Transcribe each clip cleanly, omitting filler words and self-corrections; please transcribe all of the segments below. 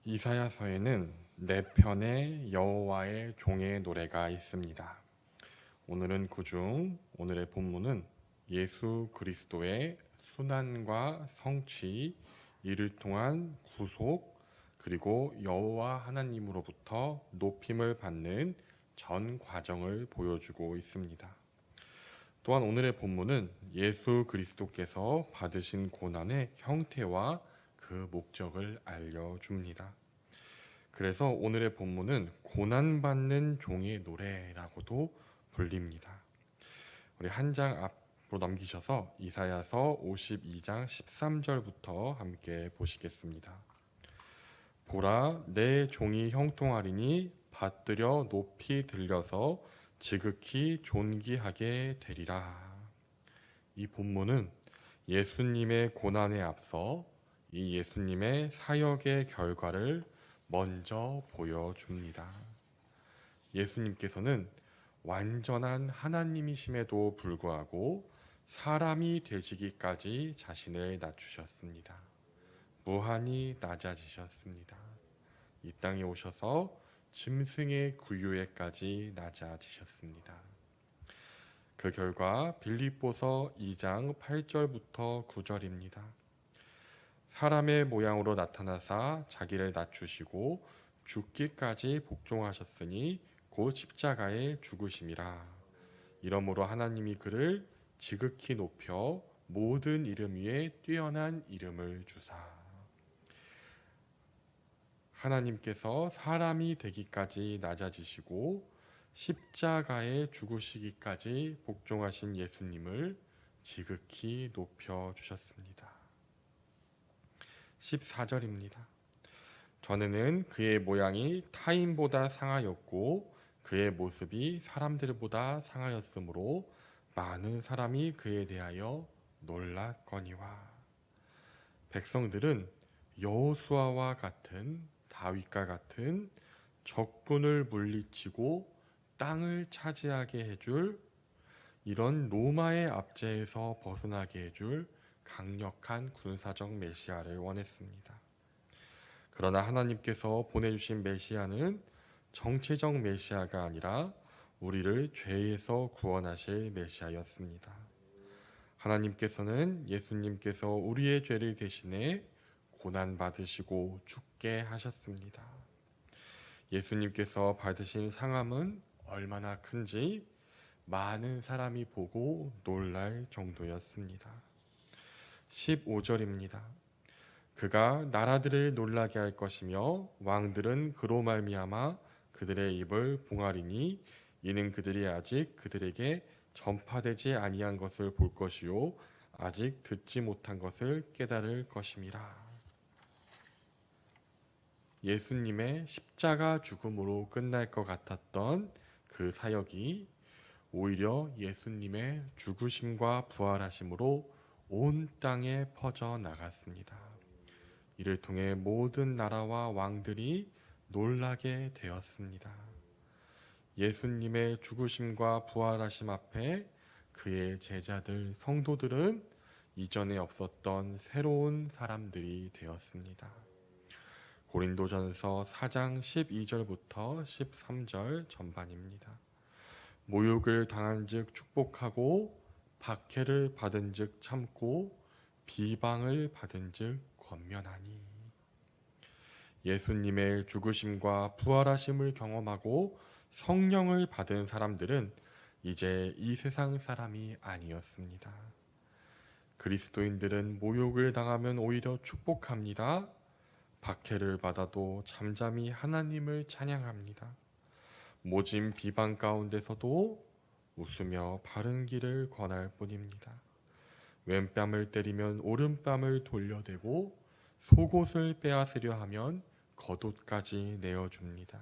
이사야서에는 네 편의 여호와의 종의 노래가 있습니다. 오늘은 그중 오늘의 본문은 예수 그리스도의 순환과 성취, 이를 통한 구속, 그리고 여호와 하나님으로부터 높임을 받는 전 과정을 보여주고 있습니다. 또한 오늘의 본문은 예수 그리스도께서 받으신 고난의 형태와 그 목적을 알려줍니다. 그래서 오늘의 본문은 고난받는 종의 노래라고도 불립니다. 우리 한 장 앞으로 넘기셔서 이사야서 52장 13절부터 함께 보시겠습니다. 보라, 내 종이 형통하리니 받들여 높이 들려서 지극히 존귀하게 되리라. 이 본문은 예수님의 고난에 앞서 이 예수님의 사역의 결과를 먼저 보여줍니다. 예수님께서는 완전한 하나님이심에도 불구하고 사람이 되시기까지 자신을 낮추셨습니다. 무한히 낮아지셨습니다. 이 땅에 오셔서 짐승의 구유에까지 낮아지셨습니다. 그 결과 빌립보서 2장 8절부터 9절입니다. 사람의 모양으로 나타나사 자기를 낮추시고 죽기까지 복종하셨으니 곧 십자가에 죽으심이라. 이러므로 하나님이 그를 지극히 높여 모든 이름 위에 뛰어난 이름을 주사. 하나님께서 사람이 되기까지 낮아지시고 십자가에 죽으시기까지 복종하신 예수님을 지극히 높여 주셨습니다. 14절입니다. 전에는 그의 모양이 타인보다 상하였고 그의 모습이 사람들보다 상하였으므로 많은 사람이 그에 대하여 놀랐거니와. 백성들은 여호수아와 같은 다윗과 같은 적군을 물리치고 땅을 차지하게 해줄 이런 로마의 압제에서 벗어나게 해줄 강력한 군사적 메시아를 원했습니다. 그러나 하나님께서 보내주신 메시아는 정치적 메시아가 아니라 우리를 죄에서 구원하실 메시아였습니다. 하나님께서는 예수님께서 우리의 죄를 대신해 고난받으시고 죽게 하셨습니다. 예수님께서 받으신 상함은 얼마나 큰지 많은 사람이 보고 놀랄 정도였습니다. 15절입니다. 그가 나라들을 놀라게 할 것이며 왕들은 그로 말미암아 그들의 입을 봉하리니 이는 그들이 아직 그들에게 전파되지 아니한 것을 볼 것이요 아직 듣지 못한 것을 깨달을 것임이라. 예수님의 십자가 죽음으로 끝날 것 같았던 그 사역이 오히려 예수님의 죽으심과 부활하심으로 온 땅에 퍼져 나갔습니다. 이를 통해 모든 나라와 왕들이 놀라게 되었습니다. 예수님의 죽으심과 부활하심 앞에 그의 제자들, 성도들은 이전에 없었던 새로운 사람들이 되었습니다. 고린도전서 4장 12절부터 13절 전반입니다. 모욕을 당한 즉 축복하고 박해를 받은 즉 참고 비방을 받은 즉 권면하니. 예수님의 죽으심과 부활하심을 경험하고 성령을 받은 사람들은 이제 이 세상 사람이 아니었습니다. 그리스도인들은 모욕을 당하면 오히려 축복합니다. 박해를 받아도 잠잠히 하나님을 찬양합니다. 모진 비방 가운데서도 웃으며 바른 길을 권할 뿐입니다. 왼뺨을 때리면 오른뺨을 돌려대고 속옷을 빼앗으려 하면 겉옷까지 내어줍니다.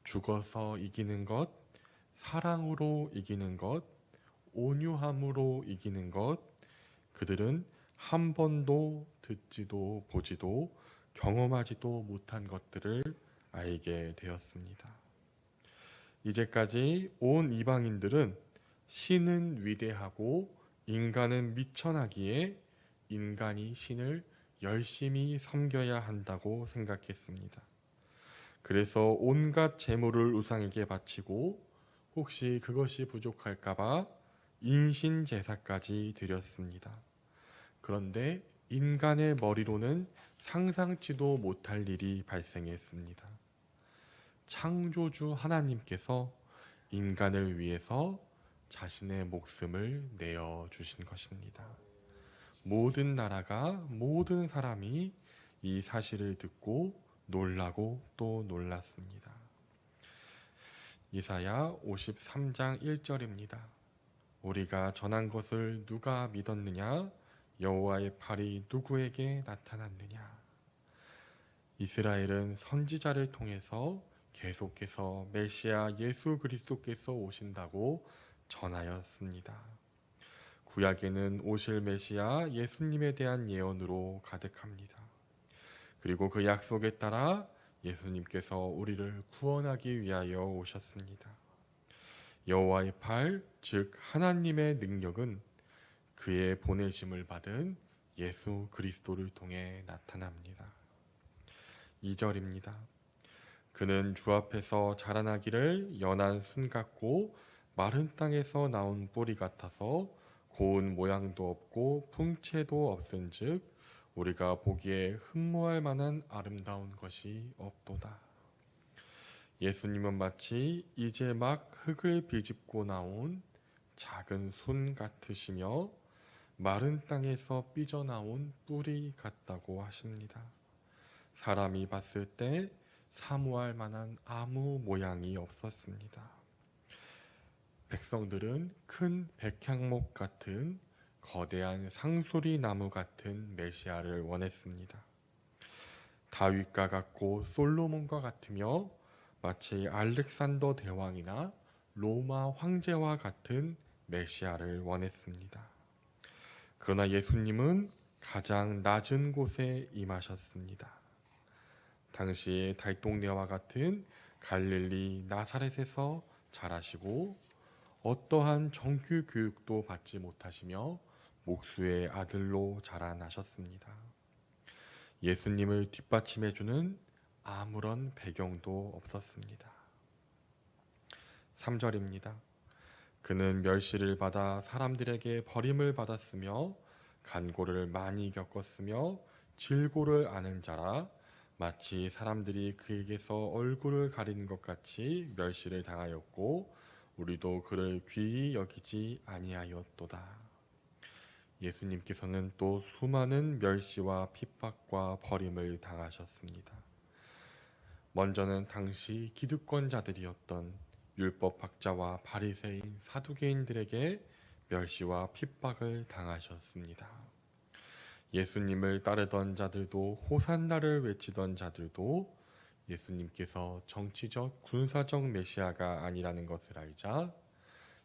죽어서 이기는 것, 사랑으로 이기는 것, 온유함으로 이기는 것, 그들은 한 번도 듣지도 보지도 경험하지도 못한 것들을 알게 되었습니다. 이제까지 온 이방인들은 신은 위대하고 인간은 미천하기에 인간이 신을 열심히 섬겨야 한다고 생각했습니다. 그래서 온갖 재물을 우상에게 바치고 혹시 그것이 부족할까봐 인신 제사까지 드렸습니다. 그런데 인간의 머리로는 상상치도 못할 일이 발생했습니다. 창조주 하나님께서 인간을 위해서 자신의 목숨을 내어 주신 것입니다. 모든 나라가, 모든 사람이 이 사실을 듣고 놀라고 또 놀랐습니다. 이사야 53장 1절입니다. 우리가 전한 것을 누가 믿었느냐? 여호와의 팔이 누구에게 나타났느냐? 이스라엘은 선지자를 통해서 계속해서 메시아 예수 그리스도께서 오신다고 전하였습니다. 구약에는 오실 메시아 예수님에 대한 예언으로 가득합니다. 그리고 그 약속에 따라 예수님께서 우리를 구원하기 위하여 오셨습니다. 여호와의 팔, 즉 하나님의 능력은 그의 보내심을 받은 예수 그리스도를 통해 나타납니다. 2절입니다. 그는 주 앞에서 자라나기를 연한 순 같고 마른 땅에서 나온 뿌리 같아서 고운 모양도 없고 풍채도 없은즉 우리가 보기에 흠모할 만한 아름다운 것이 없도다. 예수님은 마치 이제 막 흙을 비집고 나온 작은 순 같으시며 마른 땅에서 삐져나온 뿌리 같다고 하십니다. 사람이 봤을 때 사모할 만한 아무 모양이 없었습니다. 백성들은 큰 백향목 같은 거대한 상수리 나무 같은 메시아를 원했습니다. 다윗과 같고 솔로몬과 같으며 마치 알렉산더 대왕이나 로마 황제와 같은 메시아를 원했습니다. 그러나 예수님은 가장 낮은 곳에 임하셨습니다. 당시 달동네와 같은 갈릴리 나사렛에서 자라시고 어떠한 정규 교육도 받지 못하시며 목수의 아들로 자라나셨습니다. 예수님을 뒷받침해주는 아무런 배경도 없었습니다. 3절입니다. 그는 멸시를 받아 사람들에게 버림을 받았으며 간고를 많이 겪었으며 질고를 아는 자라 마치 사람들이 그에게서 얼굴을 가리는 것 같이 멸시를 당하였고 우리도 그를 귀히 여기지 아니하였도다. 예수님께서는 또 수많은 멸시와 핍박과 버림을 당하셨습니다. 먼저는 당시 기득권자들이었던 율법학자와 바리새인 사두개인들에게 멸시와 핍박을 당하셨습니다. 예수님을 따르던 자들도 호산나를 외치던 자들도 예수님께서 정치적 군사적 메시아가 아니라는 것을 알자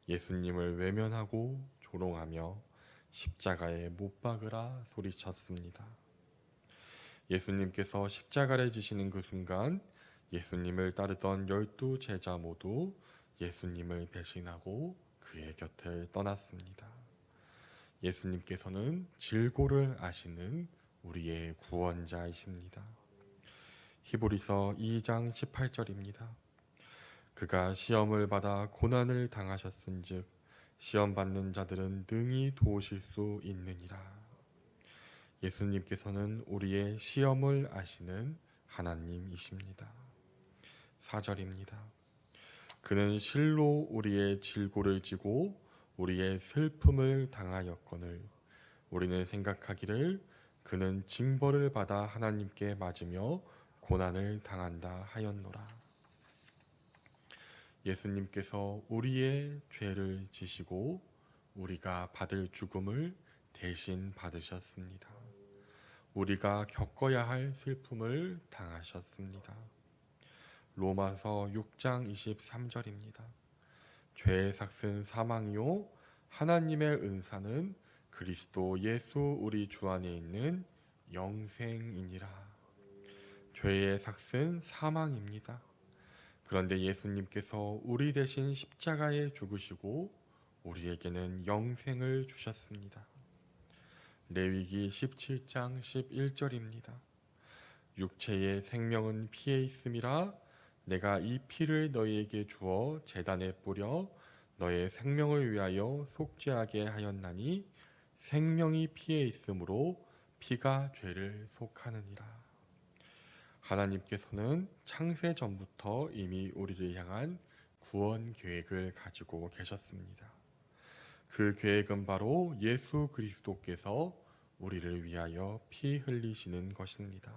예수님을 외면하고 조롱하며 십자가에 못 박으라 소리쳤습니다. 예수님께서 십자가를 지시는 그 순간 예수님을 따르던 12 제자 모두 예수님을 배신하고 그의 곁을 떠났습니다. 예수님께서는 질고를 아시는 우리의 구원자이십니다. 히브리서 2장 18절입니다. 그가 시험을 받아 고난을 당하셨은즉 시험 받는 자들은 능히 도우실 수 있느니라. 예수님께서는 우리의 시험을 아시는 하나님이십니다. 4절입니다. 그는 실로 우리의 질고를 지고 우리의 슬픔을 당하였거늘 우리는 생각하기를 그는 징벌을 받아 하나님께 맞으며 고난을 당한다 하였노라. 예수님께서 우리의 죄를 지시고 우리가 받을 죽음을 대신 받으셨습니다. 우리가 겪어야 할 슬픔을 당하셨습니다. 로마서 6장 23절입니다. 죄의 삭은 사망이요 하나님의 은사는 그리스도 예수 우리 주 안에 있는 영생이니라. 죄의 삭은 사망입니다. 그런데 예수님께서 우리 대신 십자가에 죽으시고 우리에게는 영생을 주셨습니다. 레위기 17장 11절입니다. 육체의 생명은 피에 있음이라 내가 이 피를 너희에게 주어 제단에 뿌려 너의 생명을 위하여 속죄하게 하였나니 생명이 피에 있으므로 피가 죄를 속하느니라. 하나님께서는 창세 전부터 이미 우리를 향한 구원 계획을 가지고 계셨습니다. 그 계획은 바로 예수 그리스도께서 우리를 위하여 피 흘리시는 것입니다.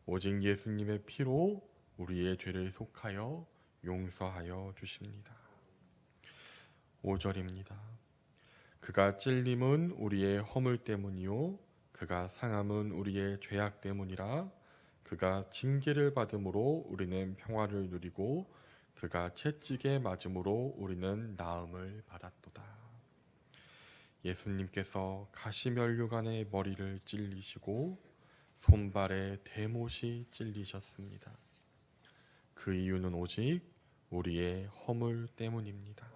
오직 예수님의 피로 우리의 죄를 속하여 용서하여 주십니다. 5절입니다. 그가 찔림은 우리의 허물 때문이요 그가 상함은 우리의 죄악 때문이라. 그가 징계를 받음으로 우리는 평화를 누리고 그가 채찍에 맞음으로 우리는 나음을 받았도다. 예수님께서 가시면류관의 머리를 찔리시고 손발에 대못이 찔리셨습니다. 그 이유는 오직 우리의 허물 때문입니다.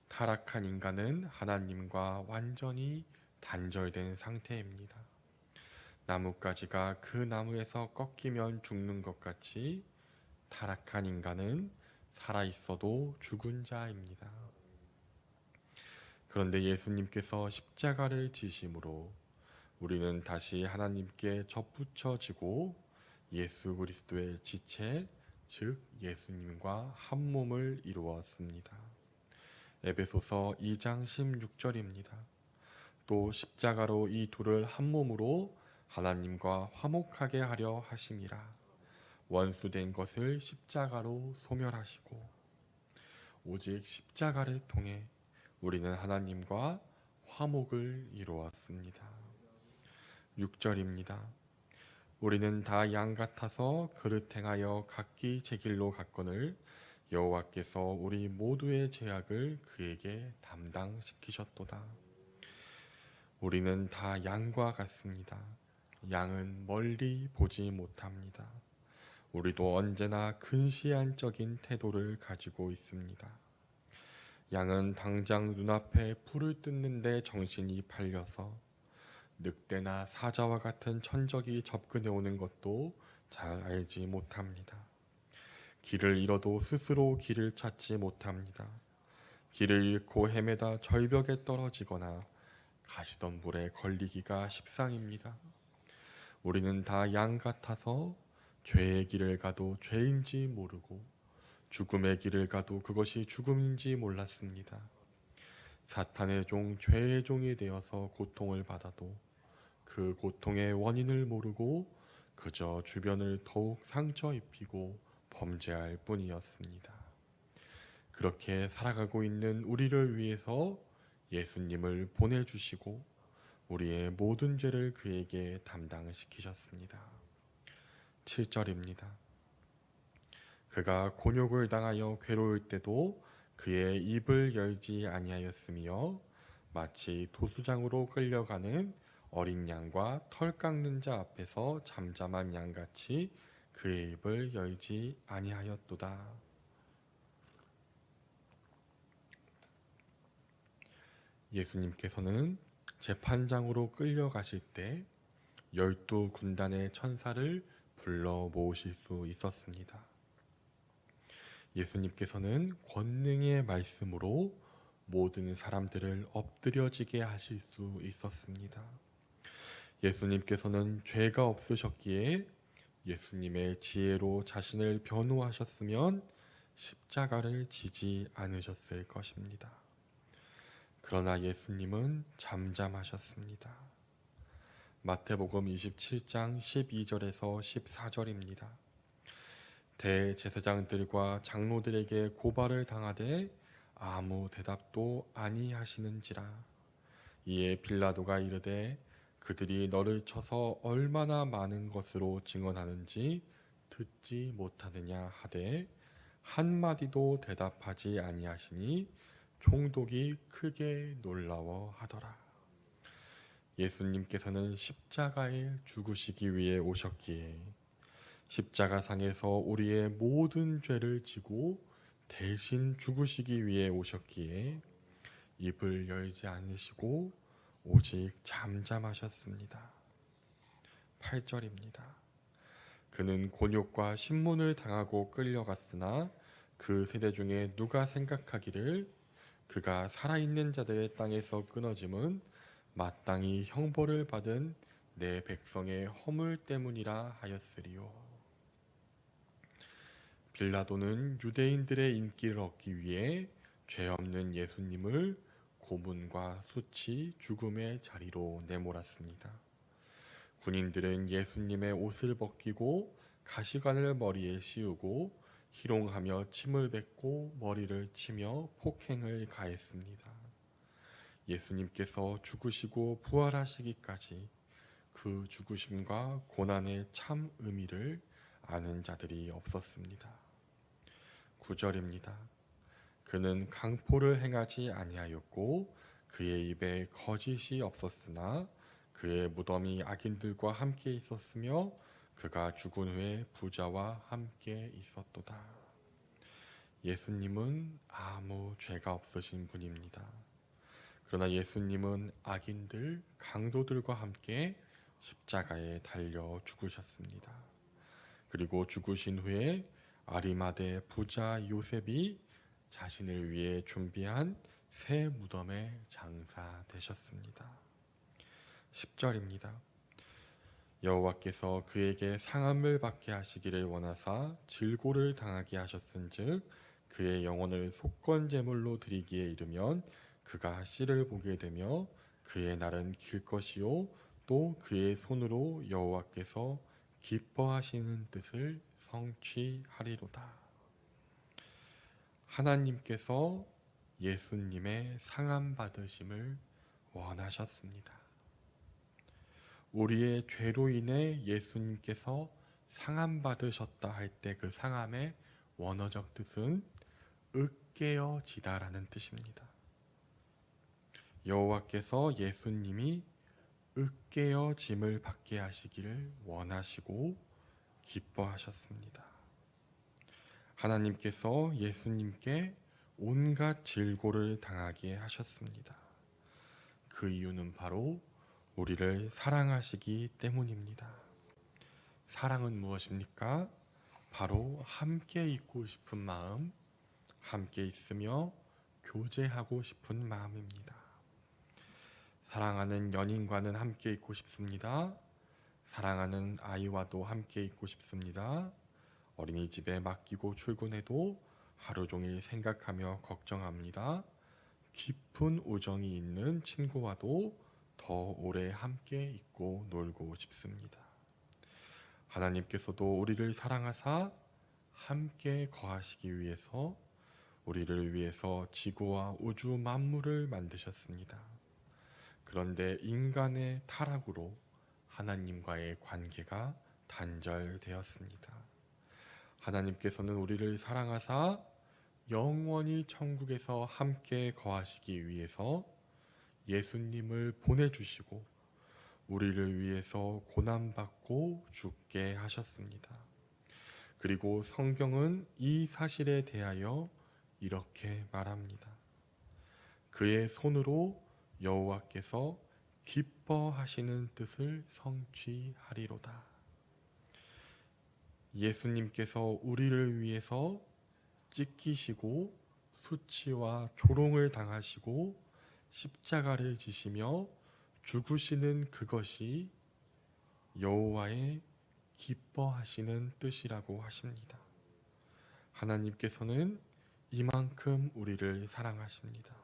타락한 인간은 하나님과 완전히 단절된 상태입니다. 나뭇가지가 그 나무에서 꺾이면 죽는 것 같이 타락한 인간은 살아있어도 죽은 자입니다. 그런데 예수님께서 십자가를 지심으로 우리는 다시 하나님께 접붙여지고 예수 그리스도의 지체, 즉 예수님과 한 몸을 이루었습니다. 에베소서 2장 16절입니다. 또 십자가로 이 둘을 한 몸으로 하나님과 화목하게 하려 하심이라. 원수된 것을 십자가로 소멸하시고. 오직 십자가를 통해 우리는 하나님과 화목을 이루었습니다. 6절입니다. 우리는 다 양 같아서 그릇 행하여 각기 제 길로 갔거늘 여호와께서 우리 모두의 죄악을 그에게 담당시키셨도다. 우리는 다 양과 같습니다. 양은 멀리 보지 못합니다. 우리도 언제나 근시안적인 태도를 가지고 있습니다. 양은 당장 눈앞에 불을 뜯는데 정신이 팔려서 늑대나 사자와 같은 천적이 접근해 오는 것도 잘 알지 못합니다. 길을 잃어도 스스로 길을 찾지 못합니다. 길을 잃고 헤매다 절벽에 떨어지거나 가시던 불에 걸리기가 십상입니다. 우리는 다 양 같아서 죄의 길을 가도 죄인지 모르고 죽음의 길을 가도 그것이 죽음인지 몰랐습니다. 사탄의 종, 죄의 종이 되어서 고통을 받아도 그 고통의 원인을 모르고 그저 주변을 더욱 상처 입히고 범죄할 뿐이었습니다. 그렇게 살아가고 있는 우리를 위해서 예수님을 보내주시고 우리의 모든 죄를 그에게 담당시키셨습니다. 7절입니다. 그가 곤욕을 당하여 괴로울 때도 그의 입을 열지 아니하였으며 마치 도수장으로 끌려가는 어린 양과 털 깎는 자 앞에서 잠잠한 양같이 그의 입을 열지 아니하였도다. 예수님께서는 재판장으로 끌려가실 때 12군단의 천사를 불러 모으실 수 있었습니다. 예수님께서는 권능의 말씀으로 모든 사람들을 엎드려지게 하실 수 있었습니다. 예수님께서는 죄가 없으셨기에 예수님의 지혜로 자신을 변호하셨으면 십자가를 지지 않으셨을 것입니다. 그러나 예수님은 잠잠하셨습니다. 마태복음 27장 12절에서 14절입니다. 대제사장들과 장로들에게 고발을 당하되 아무 대답도 아니하시는지라. 이에 빌라도가 이르되 그들이 너를 쳐서 얼마나 많은 것으로 증언하는지 듣지 못하느냐 하되 한마디도 대답하지 아니하시니 총독이 크게 놀라워하더라. 예수님께서는 십자가에 죽으시기 위해 오셨기에 십자가상에서 우리의 모든 죄를 지고 대신 죽으시기 위해 오셨기에 입을 열지 않으시고 오직 잠잠하셨습니다. 8절입니다. 그는 곤욕과 신문을 당하고 끌려갔으나 그 세대 중에 누가 생각하기를 그가 살아있는 자들의 땅에서 끊어짐은 마땅히 형벌을 받은 내 백성의 허물 때문이라 하였으리요. 빌라도는 유대인들의 인기를 얻기 위해 죄 없는 예수님을 고문과 수치, 죽음의 자리로 내몰았습니다. 군인들은 예수님의 옷을 벗기고 가시관을 머리에 씌우고 희롱하며 침을 뱉고 머리를 치며 폭행을 가했습니다. 예수님께서 죽으시고 부활하시기까지 그 죽으심과 고난의 참 의미를 아는 자들이 없었습니다. 9절입니다. 그는 강포를 행하지 아니하였고 그의 입에 거짓이 없었으나 그의 무덤이 악인들과 함께 있었으며 그가 죽은 후에 부자와 함께 있었도다. 예수님은 아무 죄가 없으신 분입니다. 그러나 예수님은 악인들, 강도들과 함께 십자가에 달려 죽으셨습니다. 그리고 죽으신 후에 아리마대 부자 요셉이 자신을 위해 준비한 새 무덤에 장사되셨습니다. 10절입니다. 여호와께서 그에게 상함을 받게 하시기를 원하사 질고를 당하게 하셨은즉 그의 영혼을 속건제물로 드리기에 이르면 그가 씨를 보게 되며 그의 날은 길 것이요 또 그의 손으로 여호와께서 기뻐하시는 뜻을 성취하리로다. 하나님께서 예수님의 상함 받으심을 원하셨습니다. 우리의 죄로 인해 예수님께서 상함 받으셨다 할 때 그 상함의 원어적 뜻은 으깨어지다라는 뜻입니다. 여호와께서 예수님이 으깨어짐을 받게 하시기를 원하시고 기뻐하셨습니다. 하나님께서 예수님께 온갖 질고를 당하게 하셨습니다. 그 이유는 바로 우리를 사랑하시기 때문입니다. 사랑은 무엇입니까? 바로 함께 있고 싶은 마음, 함께 있으며 교제하고 싶은 마음입니다. 사랑하는 연인과는 함께 있고 싶습니다. 사랑하는 아이와도 함께 있고 싶습니다. 어린이집에 맡기고 출근해도 하루 종일 생각하며 걱정합니다. 깊은 우정이 있는 친구와도 더 오래 함께 있고 놀고 싶습니다. 하나님께서도 우리를 사랑하사 함께 거하시기 위해서 우리를 위해서 지구와 우주 만물을 만드셨습니다. 그런데 인간의 타락으로 하나님과의 관계가 단절되었습니다. 하나님께서는 우리를 사랑하사 영원히 천국에서 함께 거하시기 위해서 예수님을 보내주시고 우리를 위해서 고난받고 죽게 하셨습니다. 그리고 성경은 이 사실에 대하여 이렇게 말합니다. 그의 손으로 여호와께서 기뻐하시는 뜻을 성취하리로다. 예수님께서 우리를 위해서 찢기시고 수치와 조롱을 당하시고 십자가를 지시며 죽으시는 그것이 여호와의 기뻐하시는 뜻이라고 하십니다. 하나님께서는 이만큼 우리를 사랑하십니다.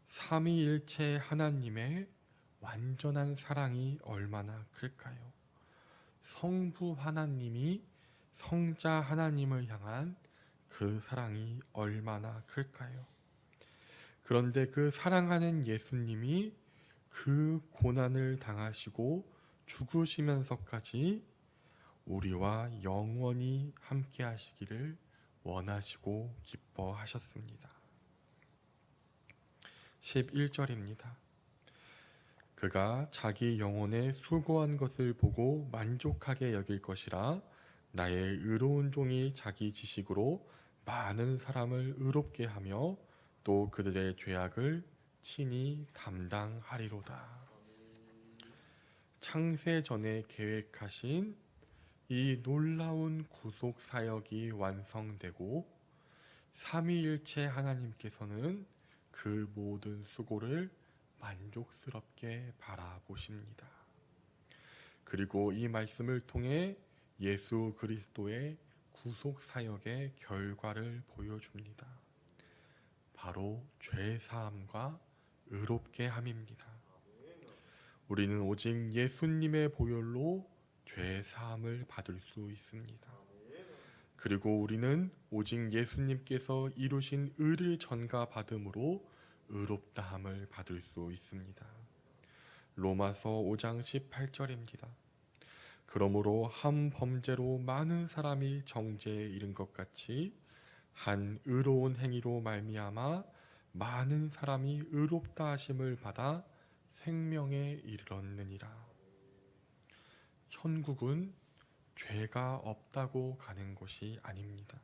삼위일체 하나님의 완전한 사랑이 얼마나 클까요? 성부 하나님이 성자 하나님을 향한 그 사랑이 얼마나 클까요? 그런데 그 사랑하는 예수님이 그 고난을 당하시고 죽으시면서까지 우리와 영원히 함께 하시기를 원하시고 기뻐하셨습니다. 11절입니다. 그가 자기 영혼에 수고한 것을 보고 만족하게 여길 것이라 나의 의로운 종이 자기 지식으로 많은 사람을 의롭게 하며 또 그들의 죄악을 친히 담당하리로다. 창세 전에 계획하신 이 놀라운 구속 사역이 완성되고 삼위일체 하나님께서는 그 모든 수고를 만족스럽게 바라보십니다. 그리고 이 말씀을 통해 예수 그리스도의 구속 사역의 결과를 보여줍니다. 바로 죄 사함과 의롭게 함입니다. 우리는 오직 예수님의 보혈로 죄 사함을 받을 수 있습니다. 그리고 우리는 오직 예수님께서 이루신 의를 전가받음으로 의롭다함을 받을 수 있습니다. 로마서 5장 18절입니다. 그러므로 한 범죄로 많은 사람이 정죄에 이른 것 같이 한 의로운 행위로 말미암아 많은 사람이 의롭다 하심을 받아 생명에 이르렀느니라. 천국은 죄가 없다고 가는 곳이 아닙니다.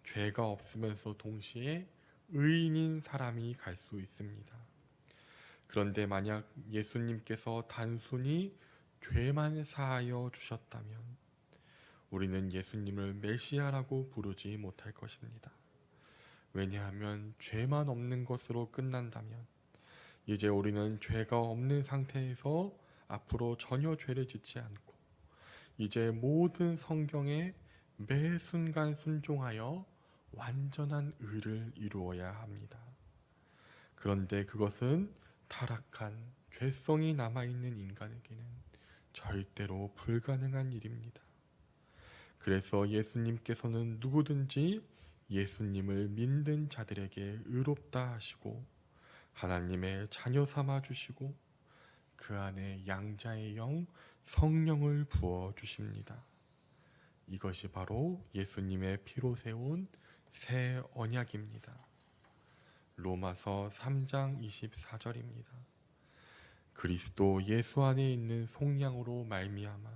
죄가 없으면서 동시에 의인인 사람이 갈 수 있습니다. 그런데 만약 예수님께서 단순히 죄만 사하여 주셨다면 우리는 예수님을 메시아라고 부르지 못할 것입니다. 왜냐하면 죄만 없는 것으로 끝난다면 이제 우리는 죄가 없는 상태에서 앞으로 전혀 죄를 짓지 않고 이제 모든 성경에 매 순간 순종하여 완전한 의를 이루어야 합니다. 그런데 그것은 타락한 죄성이 남아있는 인간에게는 절대로 불가능한 일입니다. 그래서 예수님께서는 누구든지 예수님을 믿는 자들에게 의롭다 하시고 하나님의 자녀 삼아 주시고 그 안에 양자의 영 성령을 부어 주십니다. 이것이 바로 예수님의 피로 세운 새 언약입니다. 로마서 3장 24절입니다. 그리스도 예수 안에 있는 속량으로 말미암아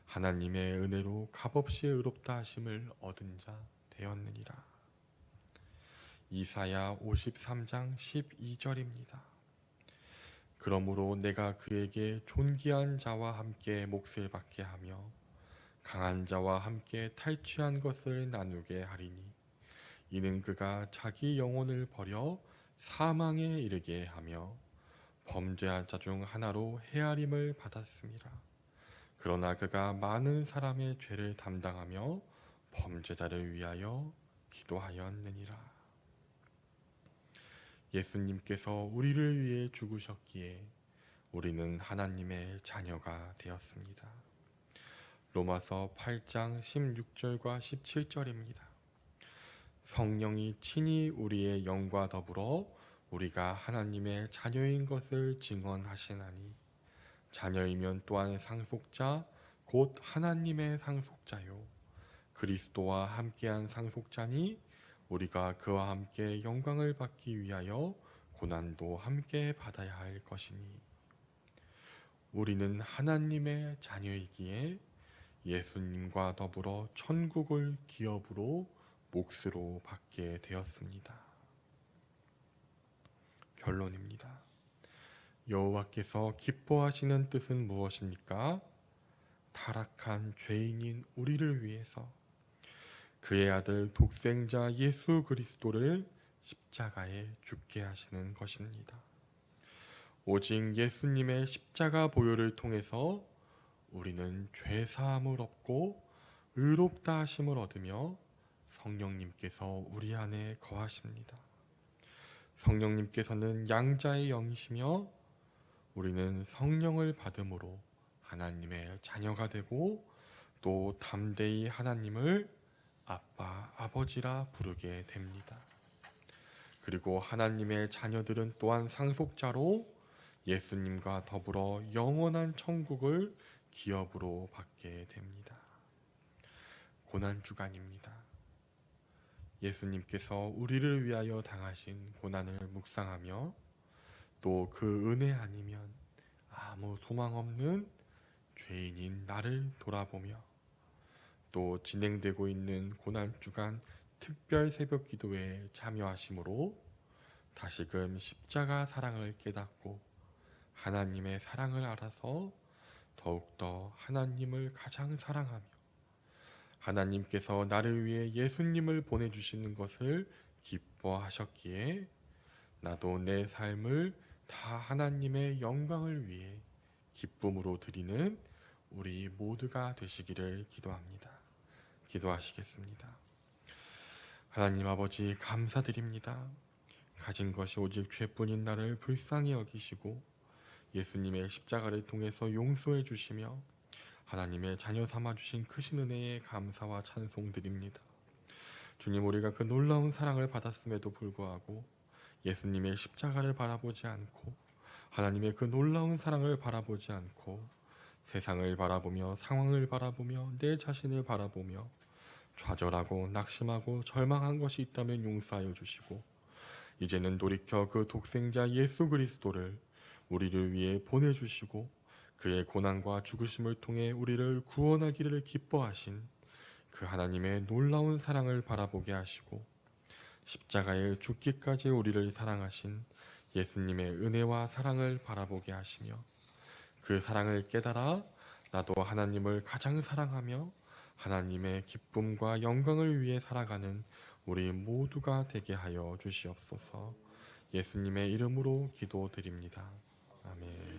하나님의 은혜로 값없이 의롭다 하심을 얻은 자 되었느니라. 이사야 53장 12절입니다. 그러므로 내가 그에게 존귀한 자와 함께 몫을 받게 하며 강한 자와 함께 탈취한 것을 나누게 하리니 이는 그가 자기 영혼을 버려 사망에 이르게 하며 범죄한 자 중 하나로 헤아림을 받았음이라. 그러나 그가 많은 사람의 죄를 담당하며 범죄자를 위하여 기도하였느니라. 예수님께서 우리를 위해 죽으셨기에 우리는 하나님의 자녀가 되었습니다. 로마서 8장 16절과 17절입니다. 성령이 친히 우리의 영과 더불어 우리가 하나님의 자녀인 것을 증언하시나니 자녀이면 또한 상속자 곧 하나님의 상속자요 그리스도와 함께한 상속자니 우리가 그와 함께 영광을 받기 위하여 고난도 함께 받아야 할 것이니 우리는 하나님의 자녀이기에 예수님과 더불어 천국을 기업으로 몫으로 받게 되었습니다. 결론입니다. 여호와께서 기뻐하시는 뜻은 무엇입니까? 타락한 죄인인 우리를 위해서 그의 아들 독생자 예수 그리스도를 십자가에 죽게 하시는 것입니다. 오직 예수님의 십자가 보혈을 통해서 우리는 죄 사함을 얻고 의롭다 하심을 얻으며 성령님께서 우리 안에 거하십니다. 성령님께서는 양자의 영이시며 우리는 성령을 받음으로 하나님의 자녀가 되고 또 담대히 하나님을 아빠, 아버지라 부르게 됩니다. 그리고 하나님의 자녀들은 또한 상속자로 예수님과 더불어 영원한 천국을 기업으로 받게 됩니다. 고난주간입니다. 예수님께서 우리를 위하여 당하신 고난을 묵상하며 또 그 은혜 아니면 아무 소망 없는 죄인인 나를 돌아보며 또 진행되고 있는 고난주간 특별 새벽 기도에 참여하심으로 다시금 십자가 사랑을 깨닫고 하나님의 사랑을 알아서 더욱더 하나님을 가장 사랑하며 하나님께서 나를 위해 예수님을 보내주시는 것을 기뻐하셨기에 나도 내 삶을 다 하나님의 영광을 위해 기쁨으로 드리는 우리 모두가 되시기를 기도합니다. 기도하시겠습니다. 하나님 아버지 감사드립니다. 가진 것이 오직 죄뿐인 나를 불쌍히 여기시고 예수님의 십자가를 통해서 용서해 주시며 하나님의 자녀 삼아 주신 크신 은혜에 감사와 찬송 드립니다. 주님, 우리가 그 놀라운 사랑을 받았음에도 불구하고 예수님의 십자가를 바라보지 않고 하나님의 그 놀라운 사랑을 바라보지 않고 세상을 바라보며 상황을 바라보며 내 자신을 바라보며 좌절하고 낙심하고 절망한 것이 있다면 용서하여 주시고 이제는 돌이켜 그 독생자 예수 그리스도를 우리를 위해 보내주시고 그의 고난과 죽으심을 통해 우리를 구원하기를 기뻐하신 그 하나님의 놀라운 사랑을 바라보게 하시고 십자가에 죽기까지 우리를 사랑하신 예수님의 은혜와 사랑을 바라보게 하시며 그 사랑을 깨달아 나도 하나님을 가장 사랑하며 하나님의 기쁨과 영광을 위해 살아가는 우리 모두가 되게 하여 주시옵소서. 예수님의 이름으로 기도드립니다. 아멘.